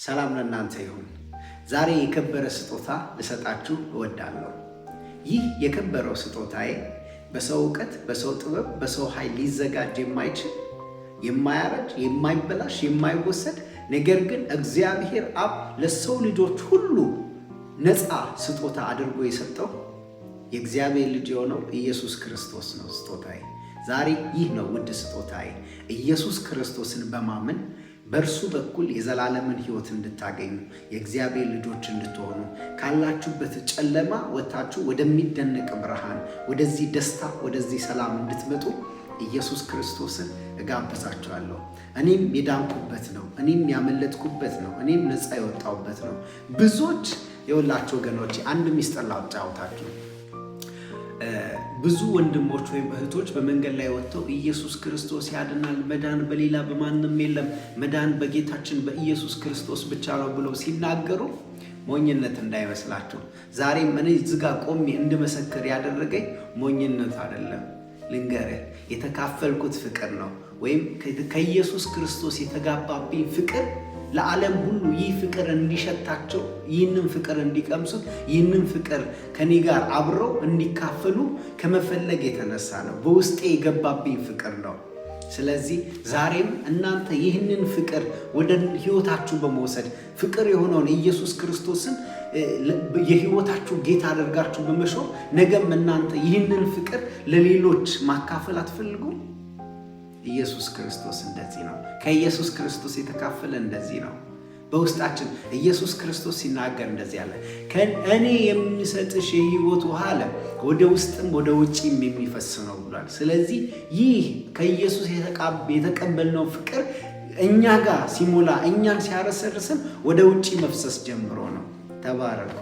ሰላም ለእናንተ ይሁን። ዛሬ የከበረ ስጦታ ልሰጣችሁ እወዳለሁ። ይህ የከበረው ስጦታዬ በሰው ዕውቀት፣ በሰው ጥበብ፣ በሰው ኃይል ሊዘጋጅ የማይችል የማያረጅ፣ የማይበላሽ፣ የማይወሰድ ነገር ግን እግዚአብሔር አብ ለሰው ልጆች ሁሉ ነፃ ስጦታ አድርጎ የሰጠው የእግዚአብሔር ልጅ የሆነው ኢየሱስ ክርስቶስ ነው ስጦታዬ። ዛሬ ይህ ነው ውድ ስጦታዬ። ኢየሱስ ክርስቶስን በማመን በእርሱ በኩል የዘላለምን ሕይወት እንድታገኙ የእግዚአብሔር ልጆች እንድትሆኑ ካላችሁበት ጨለማ ወጥታችሁ ወደሚደነቅ ብርሃን፣ ወደዚህ ደስታ፣ ወደዚህ ሰላም እንድትመጡ ኢየሱስ ክርስቶስን እጋብዛችኋለሁ። እኔም የዳንኩበት ነው፣ እኔም ያመለጥኩበት ነው፣ እኔም ነፃ የወጣሁበት ነው። ብዙዎች የወላችሁ ወገኖች አንድ ሚስጥር ላጫውታችሁ። ብዙ ወንድሞች ወይም እህቶች በመንገድ ላይ ወጥተው ኢየሱስ ክርስቶስ ያድናል፣ መዳን በሌላ በማንም የለም፣ መዳን በጌታችን በኢየሱስ ክርስቶስ ብቻ ነው ብለው ሲናገሩ ሞኝነት እንዳይመስላችሁ። ዛሬም እኔ እዚህ ጋር ቆሜ እንድመሰክር ያደረገኝ ሞኝነት አይደለም። ልንገርህ፣ የተካፈልኩት ፍቅር ነው። ወይም ከኢየሱስ ክርስቶስ የተጋባብኝ ፍቅር ለዓለም ሁሉ ይህ ፍቅር እንዲሸታቸው፣ ይህንን ፍቅር እንዲቀምሱት፣ ይህንን ፍቅር ከኔ ጋር አብረው እንዲካፈሉ ከመፈለግ የተነሳ ነው። በውስጤ የገባብኝ ፍቅር ነው። ስለዚህ ዛሬም እናንተ ይህንን ፍቅር ወደ ሕይወታችሁ በመውሰድ ፍቅር የሆነውን ኢየሱስ ክርስቶስን የሕይወታችሁ ጌታ አድርጋችሁ በመሾም ነገም እናንተ ይህንን ፍቅር ለሌሎች ማካፈል አትፈልጉም? ኢየሱስ ክርስቶስ እንደዚህ ነው። ከኢየሱስ ክርስቶስ የተካፈለ እንደዚህ ነው። በውስጣችን ኢየሱስ ክርስቶስ ሲናገር እንደዚህ አለ፣ ከእኔ የሚሰጥሽ የሕይወት ውሃ አለ ወደ ውስጥም ወደ ውጭም የሚፈስ ነው ብሏል። ስለዚህ ይህ ከኢየሱስ የተቀበልነው ፍቅር እኛ ጋር ሲሞላ፣ እኛን ሲያረሰርስን ወደ ውጭ መፍሰስ ጀምሮ ነው። ተባረኩ።